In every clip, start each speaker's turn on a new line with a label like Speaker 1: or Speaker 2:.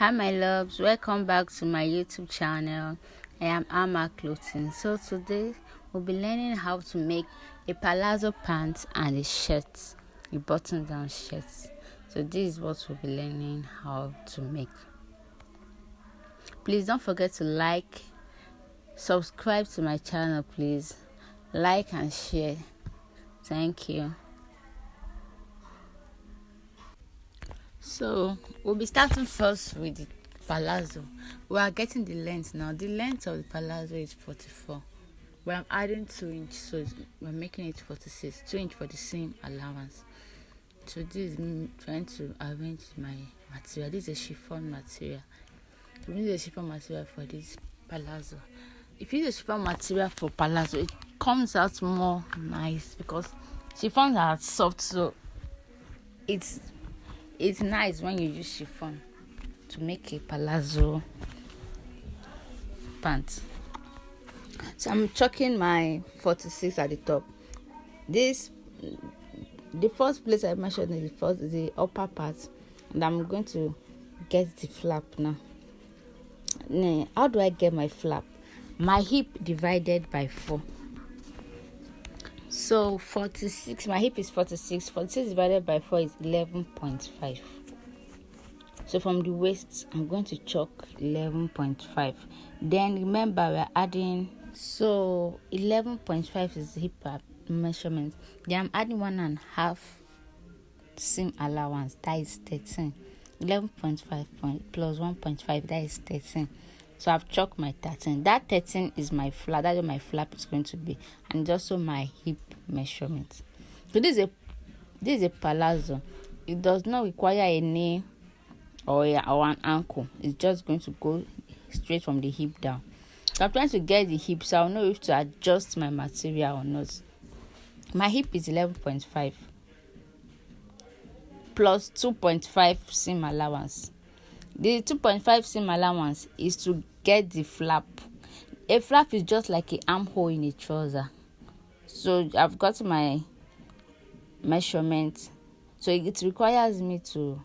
Speaker 1: Hi my loves, welcome back to my YouTube channel. I am Ama Clothing. So today we'll be learning how to make a palazzo pants and a shirt, a button down shirt. So this is what we'll be learning how to make. Please don't forget to like, subscribe to my channel, please. Like and share. Thank you. So we'll be starting first with the palazzo. We are getting the length now. The length of the palazzo is 44. We're adding 2 inches, so we're making it 46. 2 inches for the seam allowance. So this is me trying to arrange my material. This is a chiffon material. We need a chiffon material for this palazzo. If you use a chiffon material for palazzo, it comes out more nice because chiffons are soft, so it's nice when you use chiffon to make a palazzo pant. So I'm chalking my 46 at the top. The first place I measured is the upper part, and I'm going to get the flap now. How do I get my flap? My hip divided by 4. So 46, my hip is 46. 46 divided by 4 is 11.5. So from the waist, I'm going to chalk 11.5. Then remember we're adding, so 11.5 is the hip measurement. Then I'm adding 1.5 seam allowance, that is 13. 11.5 plus 1.5, that is 13. So I've chalked my 13. That 13 is my flap. That's what my flap is going to be, and it's also my hip measurement. So this is a palazzo. It does not require a knee or an ankle. It's just going to go straight from the hip down. So I'm trying to get the hip, so I'll know if to adjust my material or not. My hip is 11.5 plus 2.5 seam allowance. The 2.5 seam allowance is to get the flap. A flap is just like an armhole in a trouser. So I've got my measurement. So it requires me to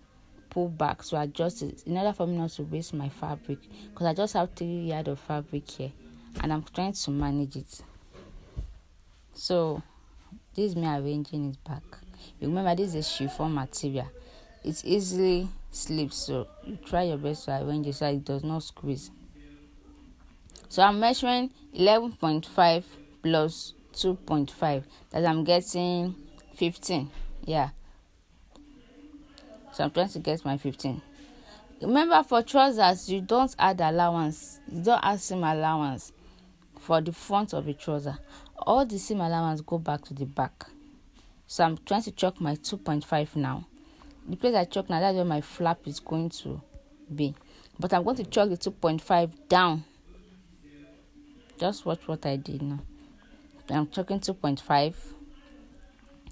Speaker 1: pull back to adjust it in order for me not to waste my fabric, because I just have 3 yards of fabric here and I'm trying to manage it. So this is me arranging it back. Remember, this is a chiffon material. It easily slips, so you try your best to arrange it so it does not squeeze. So I'm measuring 11.5 plus 2.5, that I'm getting 15. Yeah. So I'm trying to get my 15. Remember, for trousers, you don't add allowance. You don't add seam allowance for the front of a trouser. All the seam allowance go back to the back. So I'm trying to chalk my 2.5 now. The place I chalk now, that's where my flap is going to be. But I'm going to chalk the 2.5 down. Just watch what I did now. I'm chalking 2.5.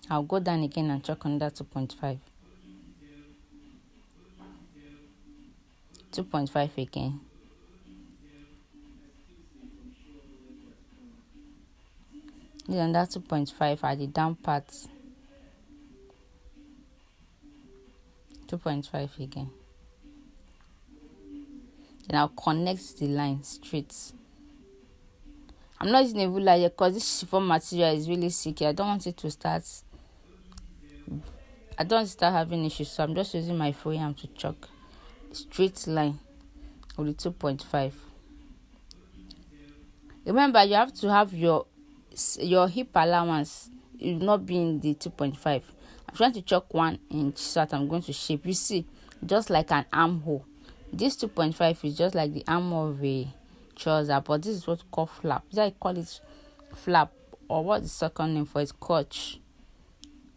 Speaker 1: I'll go down again and chalk on that 2.5. 2.5 again. Then that 2.5 at the down part. 2.5 again. Then I'll connect the line straight. I'm not using a ruler here because this chiffon material is really sticky. I don't want it to start. I don't want to start having issues, so I'm just using my forearm to chalk straight line with the 2.5. Remember, you have to have your hip allowance. It will not be in the 2.5. I'm trying to chalk 1 inch so that I'm going to shape. You see, just like an armhole. This 2.5 is just like the armhole of a trouser, but this is what we call flap. Is that I call it flap, or what the second name for it? Crotch.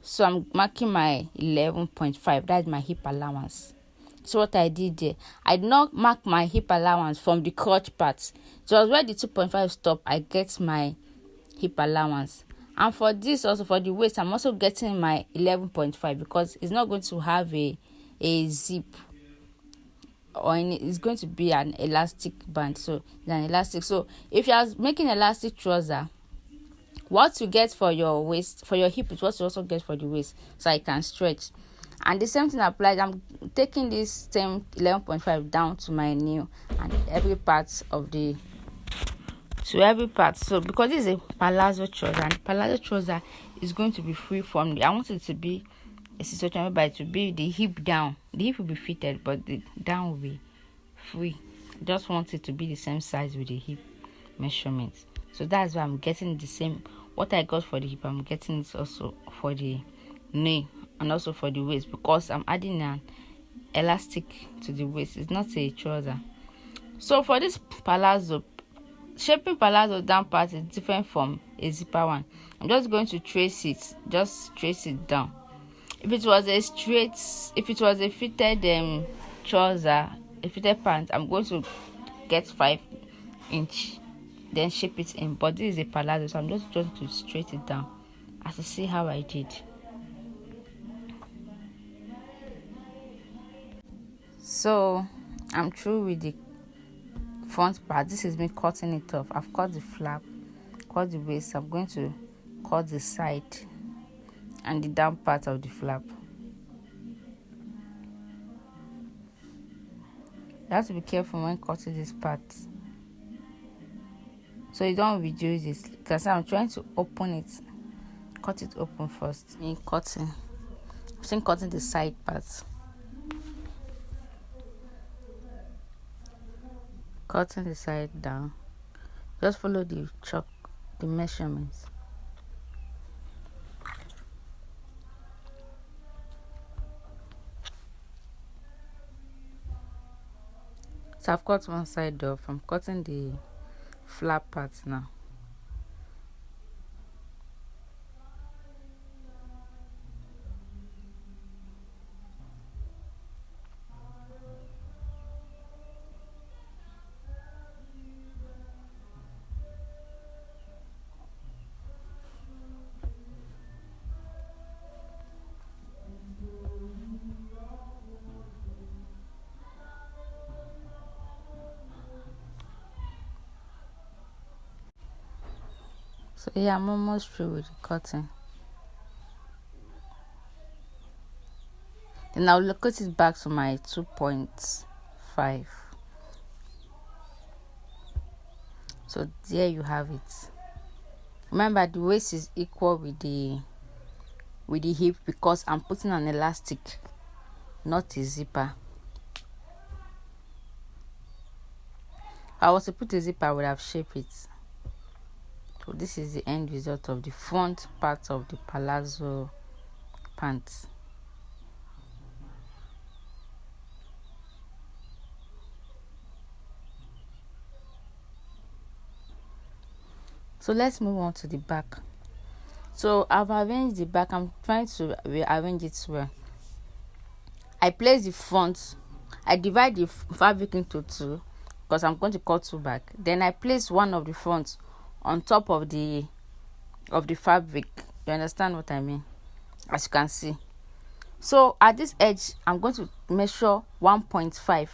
Speaker 1: So I'm marking my 11.5. That's my hip allowance. So what I did there, I did not mark my hip allowance from the crotch part. So where the 2.5 stop, I get my hip allowance. And for this, also for the waist, I'm also getting my 11.5 because it's not going to have a zip, or it's going to be an elastic band. So it's an elastic. So if you are making elastic trouser, what you get for your waist, for your hip, is what you also get for the waist, so I can stretch. And the same thing applies. I'm taking this same 11.5 down to my knee and every part of the so because this is a palazzo trouser, and palazzo trouser is going to be free from I want it to be a situation whereby it will be the hip down. The hip will be fitted, but the down will be free. Just want it to be the same size with the hip measurements. So that's why I'm getting the same. What I got for the hip, I'm getting it also for the knee and also for the waist, because I'm adding an elastic to the waist. It's not a trouser. So for this palazzo, shaping palazzo down part is different from a zipper one. I'm just going to trace it down. If it was a fitted trouser, a fitted pant, I'm going to get 5-inch, then shape it in. But this is a palazzo, so I'm just going to straight it down, as you see how I did. So I'm through with the front part. This is me cutting it off. I've cut the flap, cut the waist. I'm going to cut the side and the down part of the flap. You have to be careful when cutting this part, so you don't reduce this, because I'm trying to open it. Cut it open first. I'm cutting the side parts. Cutting the side down. Just follow the measurements. So I've cut one side off. I'm cutting the flap part now. So yeah, I'm almost through with the cutting. Then I'll locate it back to my 2.5. So there you have it. Remember, the waist is equal with the hip, because I'm putting an elastic, not a zipper. If I was to put a zipper, I would have shaped it. So this is the end result of the front part of the palazzo pants. So let's move on to the back. So I've arranged the back. I'm trying to rearrange it well. I place the front. I divide the fabric into two, because I'm going to cut two back. Then I place one of the fronts on top of the fabric. You understand what I mean? As you can see. So at this edge, I'm going to measure 1.5.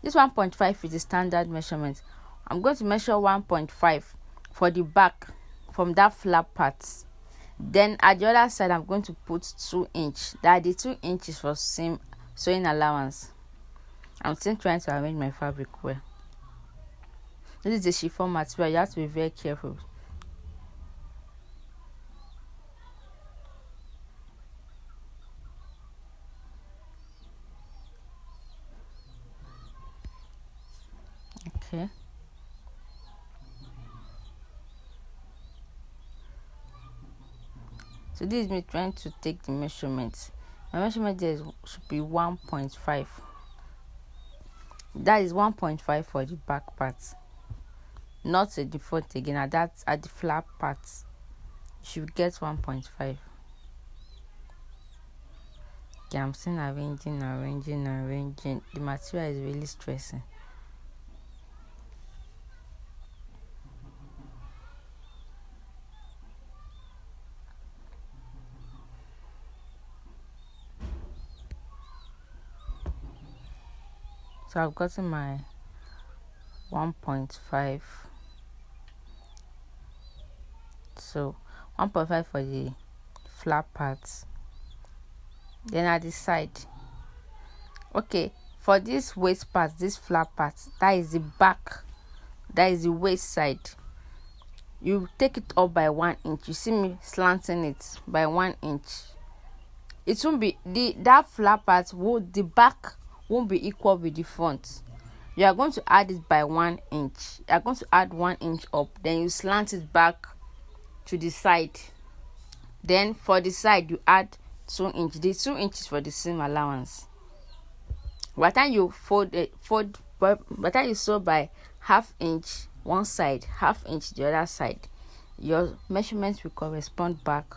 Speaker 1: This 1.5 is the standard measurement. I'm going to measure 1.5 for the back from that flap part. Then at the other side, I'm going to put 2 inch. That the 2 inches for sewing allowance. I'm still trying to arrange my fabric well. This is the chiffon material. You have to be very careful. Okay. So this is me trying to take the measurements. My measurement there should be 1.5. That is 1.5 for the back part, not at the front again. At the flap part, you should get 1.5. Okay, I'm still arranging. The material is really stressing. So I've gotten my 1.5. So 1.5 for the flap parts, then at the side. Okay, for this waist part, this flat part, that is the back, that is the waist side. You take it up by 1 inch. You see me slanting it by 1 inch. It won't be that flat part, the back won't be equal with the front. You are going to add it by 1 inch. You are going to add 1 inch up, then you slant it back to the side. Then for the side, you add 2 inches. The 2 inches for the seam allowance. By the time you by the time you sew by ½ inch one side, ½ inch the other side, your measurements will correspond back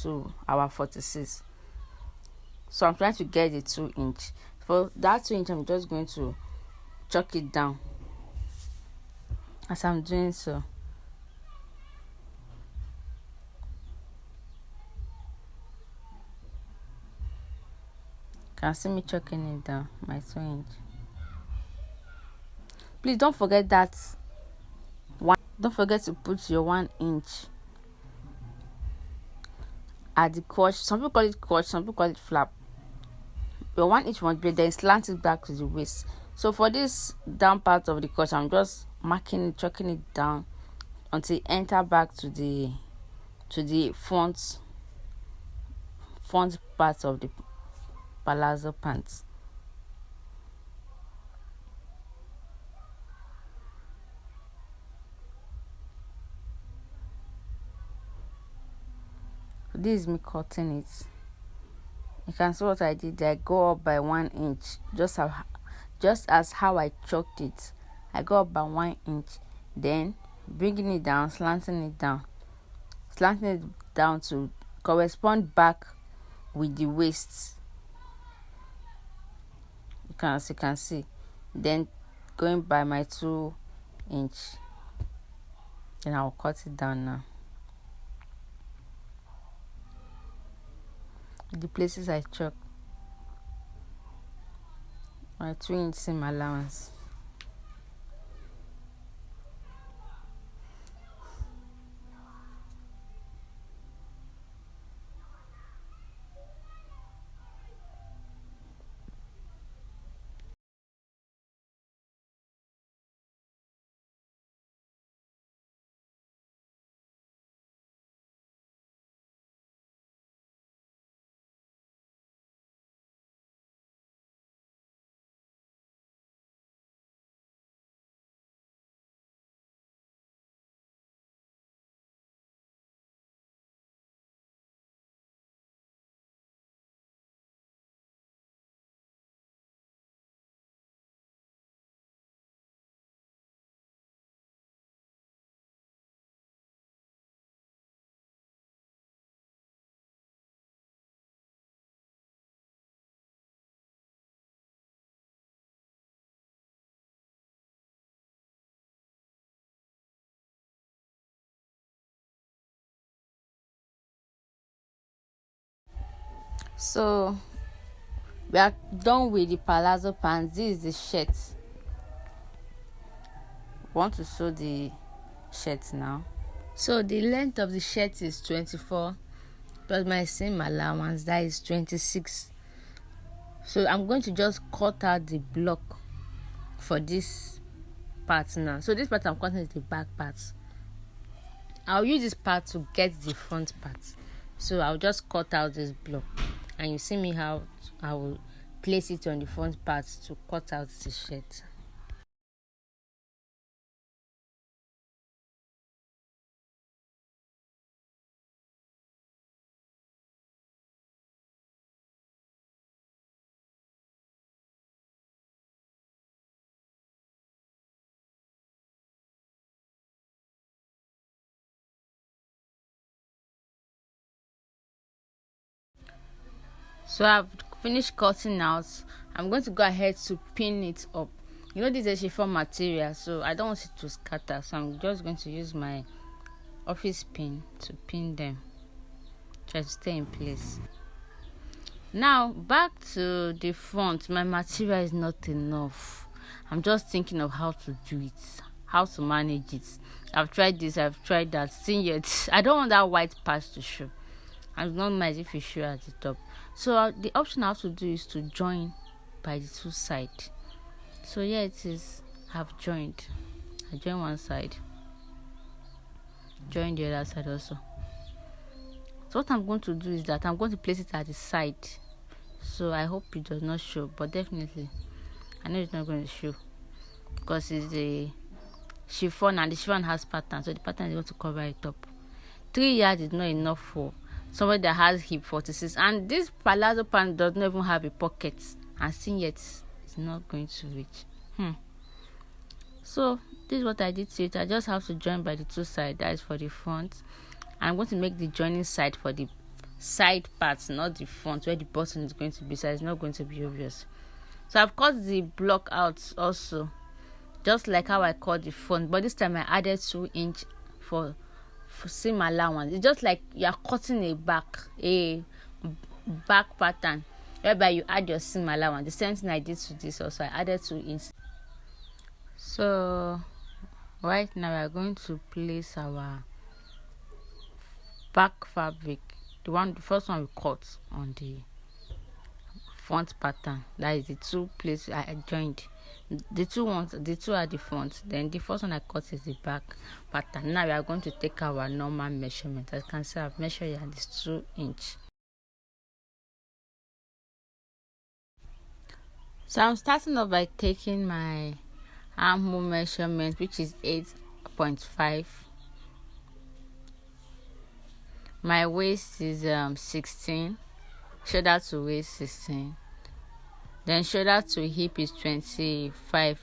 Speaker 1: to our 46. So I'm trying to get the 2 inch. For that 2 inch, I'm just going to chalk it down as I'm doing so. Can see me chalking it down, my 2 inch. Please don't forget that don't forget to put your 1 inch at the crotch. Some people call it crotch, some people call it flap. Your 1 inch must be then slant it back to the waist. So for this down part of the crotch, I'm just marking it, chalking it down until it enter back to the front part of the palazzo pants. This is me cutting it. You can see what I did. I go up by 1 inch, just as how I chalked it. I go up by 1 inch, then bringing it down, slanting it down to correspond back with the waist. As you can see, then going by my 2 inch, then I'll cut it down now. The places I chalk, my 2 inch seam allowance. So we are done with the palazzo pants. This is the shirt. Want to sew the shirt now. So the length of the shirt is 24 plus my seam allowance, that is 26. So I'm going to just cut out the block for this part now. So this part I'm cutting is the back part. I'll use this part to get the front part. So I'll just cut out this block, and you see me how I will place it on the front part to cut out the shirt. So I've finished cutting out. I'm going to go ahead to pin it up. You know, this is a chiffon material, so I don't want it to scatter, so I'm just going to use my office pin to pin them, try to stay in place. Now back to the front. My material is not enough. I'm just thinking of how to do it, how to manage it. I've tried this, I've tried that, still yet I don't want that white patch to show. I don't mind if you show at the top. So the option I have to do is to join by the two sides. So here it is. I've joined. I join one side, join the other side also. So what I'm going to do is that I'm going to place it at the side. So I hope it does not show, but definitely I know it's not going to show because it's a chiffon and the chiffon has pattern, so the pattern is going to cover it up. 3 yards is not enough for somebody that has hip 46, and this palazzo pant does not even have a pocket, and still yet it's not going to reach. So this is what I did to it. I just have to join by the two sides. That is for the front. I'm going to make the joining side for the side parts, not the front where the button is going to be, so it's not going to be obvious. So I've cut the block out also, just like how I cut the front, but this time I added 2 inch for seam allowance. It's just like you are cutting a back pattern whereby you add your seam allowance. The same thing I did to this also. I added 2 inch. So right now we are going to place our back fabric, the first one we cut on the front pattern. That is the 2 places I joined. The two are the front, then the first one I cut is the back pattern. Now we are going to take our normal measurement. As you can see, I've measured here this 2 inch. So I'm starting off by taking my armhole measurement, which is 8.5. My waist is 16, shoulder to waist 16, then shoulder to hip is 25.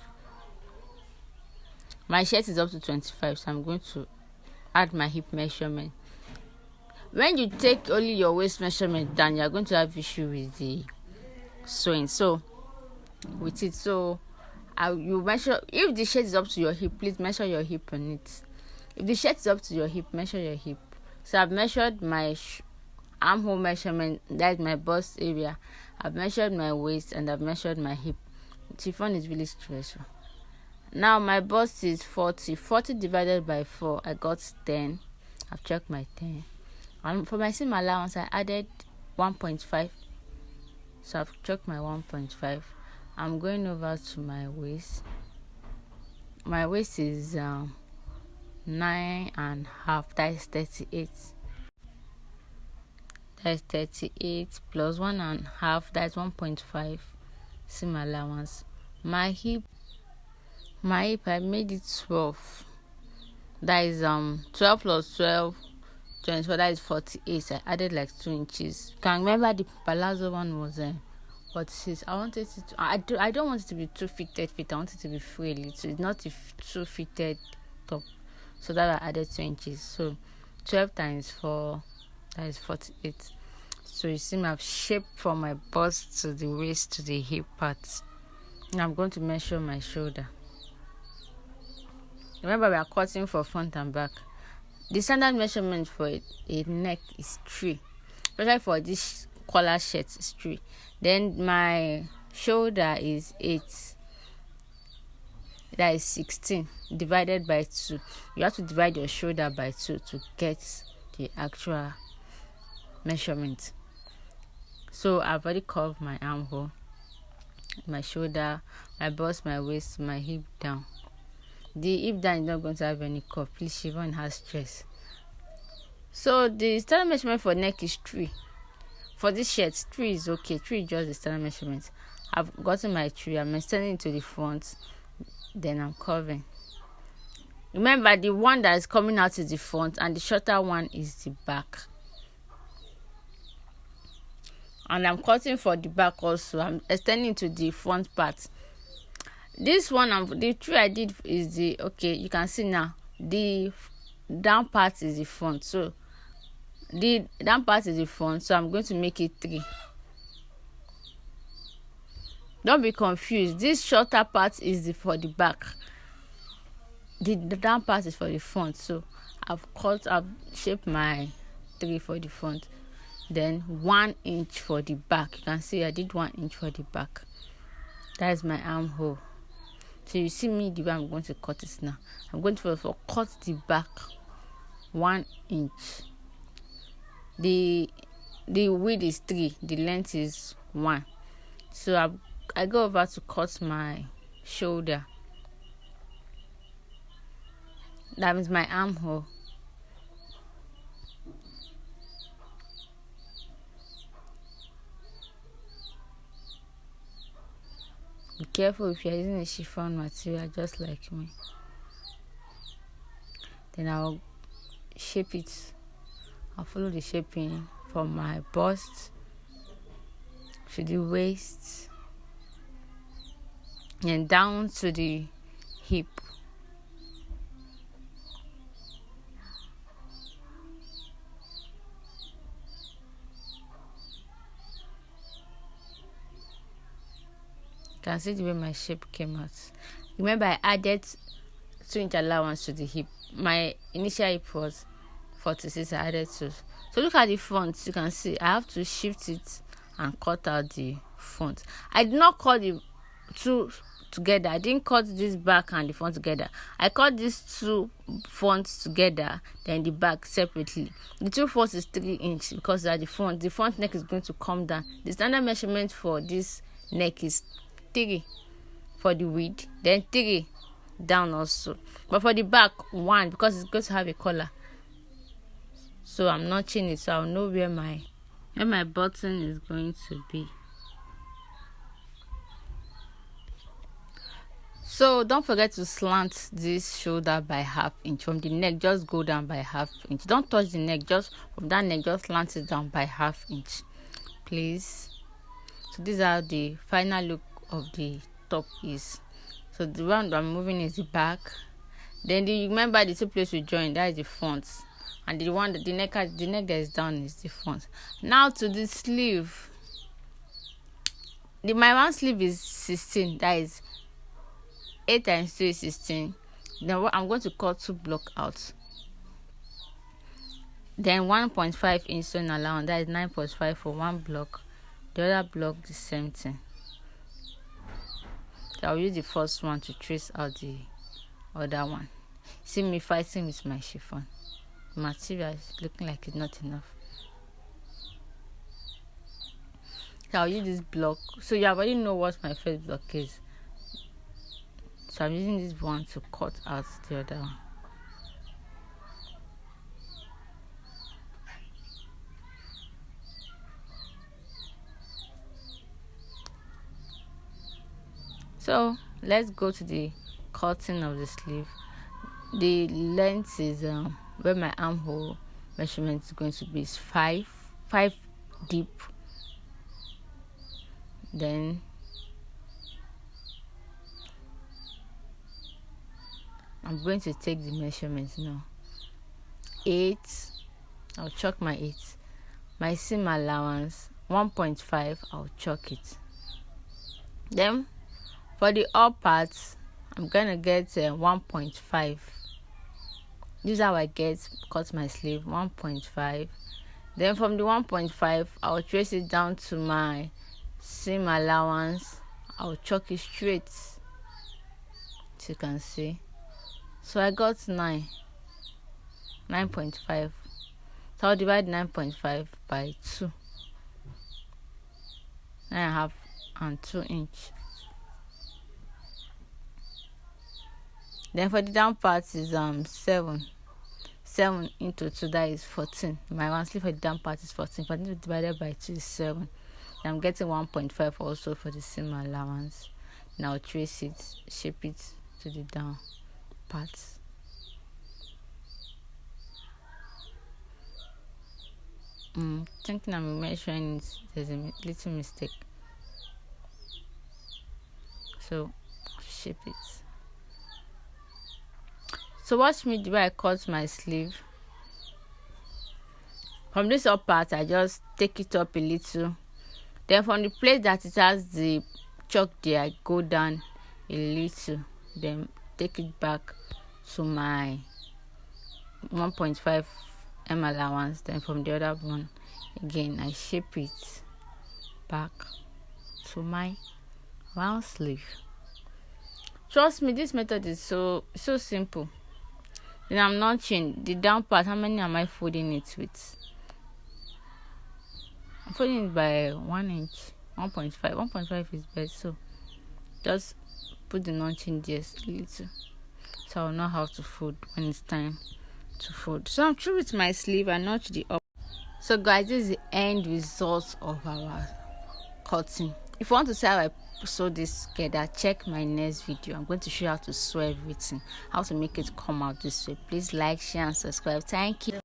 Speaker 1: My shirt is up to 25, so I'm going to add my hip measurement. When you take only your waist measurement down, you're going to have issue with the sewing. So with it, you measure. If the shirt is up to your hip, please measure your hip on it. If the shirt is up to your hip, measure your hip. So I've measured my armhole measurement, that's my bust area. I've measured my waist and I've measured my hip. Chiffon is really stressful. Now my bust is 40. 40 divided by 4, I got 10. I've checked my 10. And for my seam allowance, I added 1.5. So I've checked my 1.5. I'm going over to my waist. My waist is 9.5. That is 38. That is 38 plus 1.5. That's 1.5 seam allowance. My hip, I made it 12. That is 12 plus 12, 24. That is 48. I added like 2 inches. You can remember the palazzo one was 46. I wanted it to, I don't want it to be too fitted fit. I want it to be free. So it's not a too fitted top. So that I added 2 inches. So 12 times 4, that is 48. So you see I've shaped from my bust to the waist to the hip part. Now I'm going to measure my shoulder. Remember, we are cutting for front and back. The standard measurement for a neck is 3. Especially for this collar shirt is 3. Then my shoulder is 8. That is 16 divided by 2. You have to divide your shoulder by 2 to get the actual measurement. So I've already curved my armhole, my shoulder, my bust, my waist, my hip down. The hip down is not going to have any curve. Please, chiffon has stress. So the standard measurement for neck is 3. For this shirt, 3 is okay. 3 is just the standard measurement. I've gotten my 3. I'm extending to the front. Then I'm curving. Remember, the one that is coming out is the front and the shorter one is the back. And I'm cutting for the back also. I'm extending to the front part. This one, the 3 I did is the, okay, you can see now, the down part is the front. So the down part is the front, so I'm going to make it 3. Don't be confused. This shorter part is for the back. The down part is for the front. So I've shaped my 3 for the front. Then 1 inch for the back. You can see I did 1 inch for the back. That is my armhole. So you see me the way I'm going to cut it now. I'm going to cut the back 1 inch. The the width is 3, the length is 1. So I go over to cut my shoulder. That means my armhole. Be careful if you're using a chiffon material just like me. Then I'll shape it. I'll follow the shaping from my bust to the waist and down to the hip. You can see the way my shape came out. Remember, I added 2-inch allowance to the hip. My initial hip was 46, I added 2. So look at the front. You can see I have to shift it and cut out the front. I did not cut the 2 together. I didn't cut this back and the front together. I cut these 2 fronts together, then the back separately. The 2 fronts is 3 inch because at the front neck is going to come down. The standard measurement for this neck is 3 for the width, then 3 down also. But for the back, 1 because it's going to have a collar. So I'm notching it so I'll know where my button is going to be. So don't forget to slant this shoulder by 1/2 inch. From the neck, just go down by 1/2 inch. Don't touch the neck, just from that neck, just slant it down by 1/2 inch, please. So these are the final look of the top is. So the one I'm moving is the back. Then remember the 2 places we join, that is the front. And the neck that is down is the front. Now to the sleeve. My one sleeve is 16, that is 8 times 2 is 16. Then I'm going to cut 2 block out. Then 1.5 inch sewing allowance, that is 9.5 for 1 block. The other block the same thing. So I'll use the first one to trace out the other one. See me fighting with my chiffon. Material is looking like it's not enough. So I'll use this block. So you already know what my first block is. So I'm using this one to cut out the other one. So let's go to the cutting of the sleeve. The length is where my armhole measurement is going to be is 5 deep. Then I'm going to take the measurements now. 8. I'll chalk my 8. My seam allowance 1.5. I'll chalk it. Then for the up parts, I'm gonna get 1.5. This is how I cut my sleeve, 1.5. Then from the 1.5, I'll trace it down to my seam allowance. I'll chalk it straight, as you can see. So I got 9.5. So I'll divide 9.5 by 2. 9.5 and 2 inch. Then for the down part is 7 into 2, that is 14. My one sleeve for the down part is 14. 14 divided by 2 is 7. And I'm getting 1.5 also for the seam allowance. Now trace it, shape it to the down parts. Thinking I'm measuring it, there's a little mistake. So shape it. So watch me the way I cut my sleeve. From this up part, I just take it up a little. Then from the place that it has the chalk there, I go down a little. Then take it back to my 1.5 allowance. Then from the other one, again, I shape it back to my round sleeve. Trust me, this method is so simple. Then I'm notching the down part. How many am I folding it with? I'm folding it by 1 inch, 1.5. 1.5 is best, so just put the notch in just a little, so I'll know how to fold when it's time to fold. So I'm through with my sleeve. I notch the up. So guys, this is the end result of our cutting. If you want to see how I sew this together, check my next video. I'm going to show you how to sew everything, how to make it come out this way. Please like, share and subscribe. Thank you.